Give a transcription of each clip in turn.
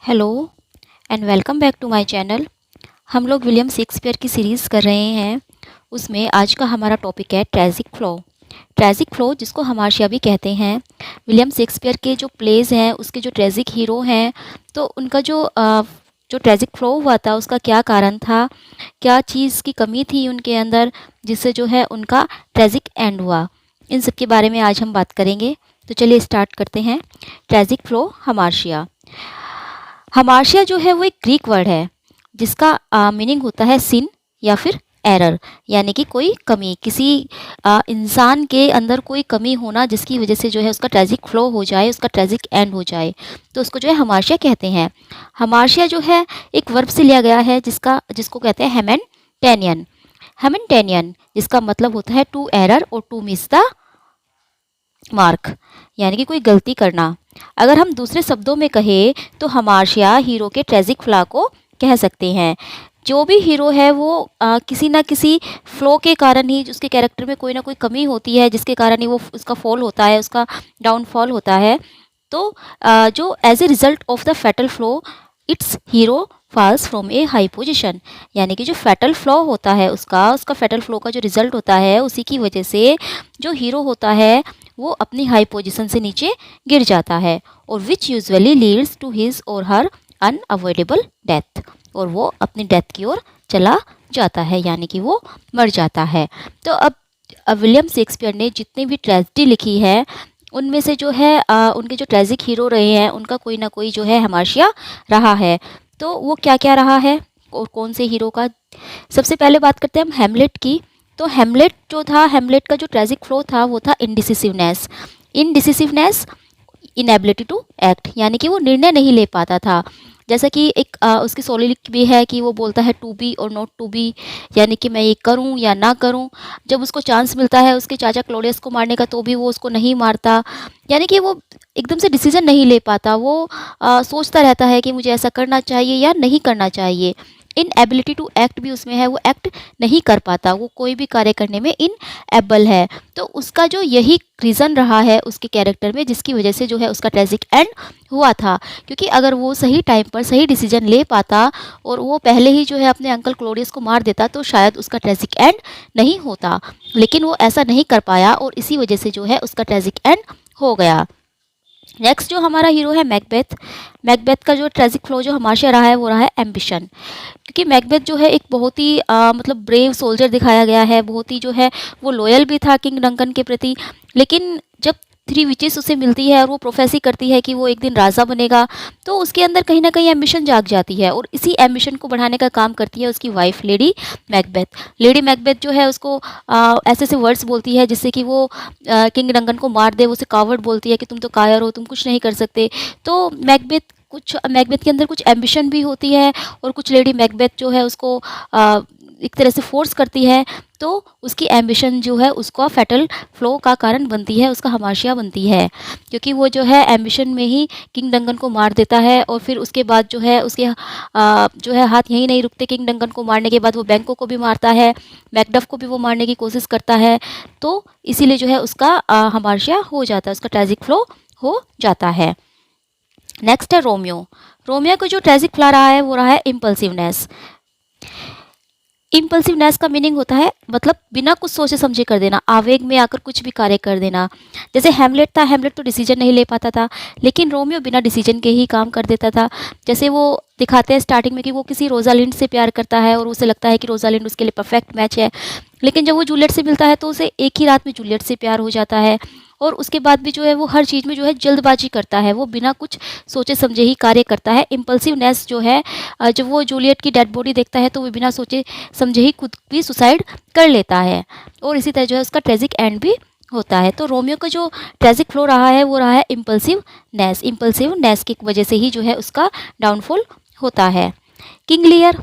Hello and welcome back to my channel. हम लोग William Shakespeare की सीरीज़ कर रहे हैं। उसमें आज का हमारा टॉपिक है ट्रेजिक फ्लॉ। ट्रेजिक फ्लॉ जिसको हमाशिया भी कहते हैं। विलियम शेक्सपियर के जो प्लेज हैं उसके जो ट्रेजिक हीरो हैं, तो उनका जो ट्रेजिक फ्लॉ हुआ था उसका क्या कारण था, क्या चीज़ की कमी थी उनके अंदर जिससे जो है उनका ट्रेजिक एंड हुआ, इन सब के बारे में आज हम बात करेंगे। तो चलिए स्टार्ट करते हैं। Tragic flaw हमाशिया। हमाशिया जो है वो एक ग्रीक वर्ड है जिसका मीनिंग होता है सिन या फिर एरर, यानी कि कोई कमी, किसी इंसान के अंदर कोई कमी होना जिसकी वजह से जो है उसका ट्रेजिक फ्लो हो जाए, उसका ट्रेजिक एंड हो जाए, तो उसको जो है हमाशिया कहते हैं। हमाशिया जो है एक वर्ब से लिया गया है जिसको कहते हैं हेमेंटेनियन। हेमेंटेनियन जिसका मतलब होता है टू एरर और टू मिस द मार्क, यानी कि कोई गलती करना। अगर हम दूसरे शब्दों में कहें तो हमाशिया हीरो के ट्रेजिक फ्लॉ को कह सकते हैं। जो भी हीरो है वो किसी ना किसी फ्लॉ के कारण ही, उसके कैरेक्टर में कोई ना कोई कमी होती है जिसके कारण ही वो उसका फॉल होता है, उसका डाउनफॉल होता है। तो जो as a result of the fatal flaw its hero falls from a high position, यानी कि जो फैटल फ्लॉ होता है उसका फैटल फ्लॉ का जो रिजल्ट होता है उसी की वजह से जो हीरो होता है वो अपनी हाई पोजीशन से नीचे गिर जाता है, और which usually leads to his or her unavoidable death, और वो अपनी डेथ की ओर चला जाता है, यानी कि वो मर जाता है। तो अब विलियम शेक्सपियर ने जितनी भी ट्रेजेडी लिखी है उनमें से जो है उनके जो ट्रेजिक हीरो रहे हैं उनका कोई ना कोई जो है हमाशिया रहा है। तो वो क्या क्या रहा है और कौन से हीरो का, सबसे पहले बात करते हैं हम हेमलेट की। तो हेमलेट जो था, हेमलेट का जो ट्रेजिक फ्लो था वो था इनडिसिसिवनेस। इनडिसिसिवनेस, इनएबिलिटी टू एक्ट, यानी कि वो निर्णय नहीं ले पाता था। जैसा कि एक उसकी सोलिलिक भी है कि वो बोलता है टू बी और नॉट टू बी, यानी कि मैं ये करूं या ना करूं। जब उसको चांस मिलता है उसके चाचा क्लोडियस को मारने का तो भी वो उसको नहीं मारता, यानी कि वो एकदम से डिसीजन नहीं ले पाता। वो सोचता रहता है कि मुझे ऐसा करना चाहिए या नहीं करना चाहिए। इन एबिलिटी टू एक्ट भी उसमें है, वो एक्ट नहीं कर पाता, वो कोई भी कार्य करने में इन एबल है। तो उसका जो यही रीज़न रहा है उसके कैरेक्टर में जिसकी वजह से जो है उसका ट्रेजिक एंड हुआ था। क्योंकि अगर वो सही टाइम पर सही डिसीजन ले पाता और वो पहले ही जो है अपने अंकल क्लोडियस को मार देता तो शायद उसका ट्रेजिक एंड नहीं होता, लेकिन वो ऐसा नहीं कर पाया और इसी वजह से जो है उसका ट्रेजिक एंड हो गया। नेक्स्ट जो हमारा हीरो है मैकबेथ। मैकबेथ का जो ट्रेजिक फ्लो जो हमाशा रहा है वो रहा है एम्बिशन। क्योंकि मैकबेथ जो है एक बहुत ही मतलब ब्रेव सोल्जर दिखाया गया है, बहुत ही जो है वो लॉयल भी था किंग डंकन के प्रति। लेकिन जब थ्री विचेस उसे मिलती है और वो प्रोफेसी करती है कि वो एक दिन राजा बनेगा, तो उसके अंदर कहीं ना कहीं एम्बिशन जाग जाती है और इसी एम्बिशन को बढ़ाने का काम करती है उसकी wife lady Macbeth. Lady Macbeth जो है उसको ऐसे ऐसे वर्ड्स बोलती है जिससे कि वो किंग डंकन को मार दे। वो उसे कावर्ड बोलती है कि तुम तो कायर हो, तुम कुछ नहीं कर सकते। तो मैकबेथ के अंदर कुछ एम्बिशन भी होती है और कुछ लेडी मैकबेथ जो है उसको एक तरह से फोर्स करती है, तो उसकी एम्बिशन जो है उसका फैटल फ्लो का कारण बनती है, उसका हमाशिया बनती है। क्योंकि वो जो है एम्बिशन में ही किंग डंकन को मार देता है और फिर उसके बाद जो है उसके जो है हाथ यहीं नहीं रुकते। किंग डंकन को मारने के बाद वो बैंको को भी मारता है, मैकडफ को भी वो मारने की कोशिश करता है। तो इसीलिए जो है उसका हमाशिया हो जाता है, उसका ट्रेजिक फ्लो हो जाता है। नेक्स्ट है रोमियो। रोमियो को जो ट्रेजिक फ्लॉ रहा है वो रहा है इम्पल्सिवनेस। इम्पल्सिवनेस का मीनिंग होता है मतलब बिना कुछ सोचे समझे कर देना, आवेग में आकर कुछ भी कार्य कर देना। जैसे हेमलेट था, हेमलेट तो डिसीजन नहीं ले पाता था, लेकिन रोमियो बिना डिसीजन के ही काम कर देता था। जैसे वो दिखाते हैं स्टार्टिंग में कि वो किसी रोजालिंड से प्यार करता है और उसे लगता है कि रोजालिंड उसके लिए परफेक्ट मैच है, लेकिन जब वो जूलियट से मिलता है तो उसे एक ही रात में जूलियट से प्यार हो जाता है। और उसके बाद भी जो है वो हर चीज़ में जो है जल्दबाजी करता है, वो बिना कुछ सोचे समझे ही कार्य करता है। इम्पल्सिवनेस जो है जब वो जूलियट की डेड बॉडी देखता है तो वो बिना सोचे समझे ही खुद भी सुसाइड कर लेता है, और इसी तरह जो है उसका ट्रेजिक एंड भी होता है। तो रोमियो का जो ट्रेजिक फ्लो रहा है वो रहा है इम्पल्सिवनेस। इम्पल्सिवनेस की वजह से ही जो है उसका डाउनफॉल होता है। King Lear.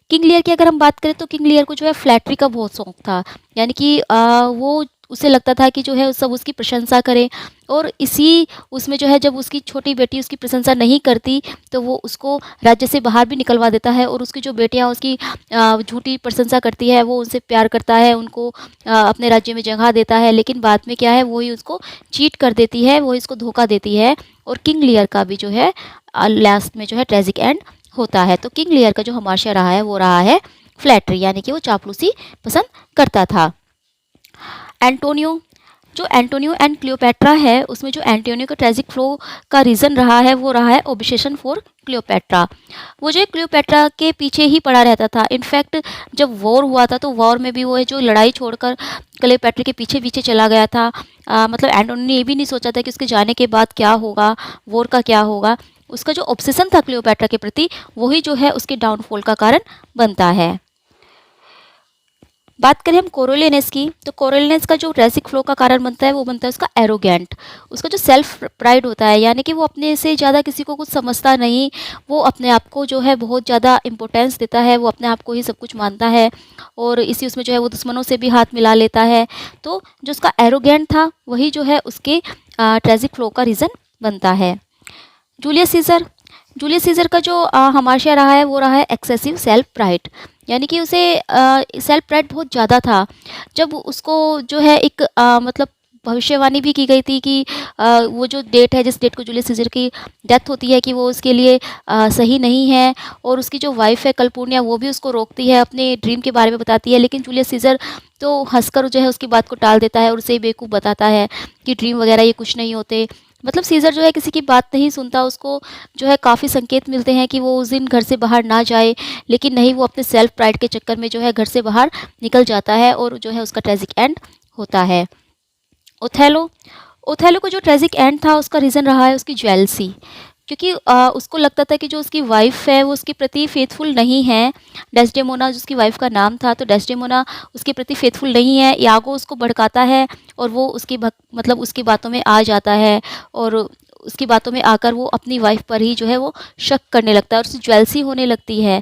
किंग लियर की अगर हम बात करें तो किंग लियर को जो है फ्लैटरी का बहुत शौक था, यानी कि वो उसे लगता था कि जो है सब उसकी प्रशंसा करें, और इसी उसमें जो है जब उसकी छोटी बेटी उसकी प्रशंसा नहीं करती तो वो उसको राज्य से बाहर भी निकलवा देता है, और उसकी जो बेटियां उसकी झूठी प्रशंसा करती है वो उनसे प्यार करता है, उनको अपने राज्य में जगह देता है। लेकिन बाद में क्या है, वही उसको चीट कर देती है, वही इसको धोखा देती है, और किंग लियर का भी जो है लास्ट में जो है ट्रेजिक एंड होता है। तो किंग लियर का जो हमाशा रहा है वो रहा है फ्लैटरी, यानी कि वो चापलूसी पसंद करता था। एंटोनियो, जो एंटोनियो एंड क्लियोपैट्रा है उसमें जो एंटोनियो का ट्रेजिक फ्लो का रीज़न रहा है वो रहा है ओब्सेशन फॉर क्लियोपैट्रा। वो जो क्लियोपैट्रा के पीछे ही पड़ा रहता था। इनफैक्ट जब वॉर हुआ था तो वॉर में भी वो है जो लड़ाई छोड़कर क्लियोपैट्रा के पीछे पीछे चला गया था। मतलब एंटोनियो ने ये भी नहीं सोचा था कि उसके जाने के बाद क्या होगा, वॉर का क्या होगा। उसका जो ऑब्सेशन था क्लियोपैट्रा के प्रति वही जो है उसके डाउनफॉल का कारण बनता है। बात करें हम कोरोलिनेस की, तो कोरोलिनेस का जो ट्रेजिक फ्लो का कारण बनता है वो बनता है उसका एरोगेंट। उसका जो सेल्फ प्राइड होता है, यानी कि वो अपने से ज़्यादा किसी को कुछ समझता नहीं, वो अपने आप को जो है बहुत ज़्यादा इम्पोर्टेंस देता है, वो अपने आप को ही सब कुछ मानता है, और इसी उसमें जो है वो दुश्मनों से भी हाथ मिला लेता है। तो जो उसका एरोगेंट था वही जो है उसके ट्रेजिक फ्लो का रीज़न बनता है। जूलियस सीजर, जूलियस सीजर का जो हमाशा रहा है वो रहा है एक्सेसिव सेल्फ प्राइड, यानी कि उसे सेल्फ प्राइड बहुत ज़्यादा था। जब उसको जो है एक मतलब भविष्यवाणी भी की गई थी कि वो जो डेट है, जिस डेट को जूलियस सीजर की डेथ होती है, कि वो उसके लिए सही नहीं है, और उसकी जो वाइफ है कल्पूर्निया वो भी उसको रोकती है, अपने ड्रीम के बारे में बताती है, लेकिन जूलियस सीजर तो हंसकर जो है उसकी बात को टाल देता है और उसे बेवकूफ़ बताता है कि ड्रीम वगैरह ये कुछ नहीं होते। मतलब सीजर जो है किसी की बात नहीं सुनता, उसको जो है काफ़ी संकेत मिलते हैं कि वो उस दिन घर से बाहर ना जाए, लेकिन नहीं, वो अपने सेल्फ प्राइड के चक्कर में जो है घर से बाहर निकल जाता है, और जो है उसका ट्रेजिक एंड होता है। ओथेलो, ओथेलो को जो ट्रेजिक एंड था उसका रीज़न रहा है उसकी जेलसी, क्योंकि उसको लगता था कि जो उसकी वाइफ है वो उसके प्रति फेथफुल नहीं है। डेस्डेमोना जो उसकी वाइफ का नाम था, तो डेस्डेमोना उसके प्रति फेथफुल नहीं है। यागो उसको भड़काता है और वो उसकी मतलब उसकी बातों में आ जाता है, और उसकी बातों में आकर वो अपनी वाइफ पर ही जो है वो शक करने लगता है, और उससे ज्वेलसी होने लगती है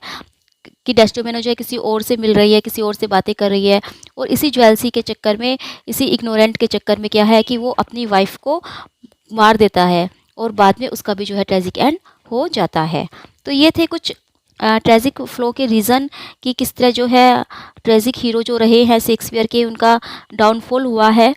कि डेस्डेमोना जो है किसी और से मिल रही है, किसी और से बातें कर रही है। और इसी ज्वेलसी के चक्कर में, इसी इग्नोरेंट के चक्कर में क्या है कि वो अपनी वाइफ को मार देता है, और बाद में उसका भी जो है ट्रेजिक एंड हो जाता है। तो ये थे कुछ ट्रेजिक फ्लो के रीज़न कि किस तरह जो है ट्रेजिक हीरो जो रहे हैं शेक्सपियर के, उनका डाउनफॉल हुआ है।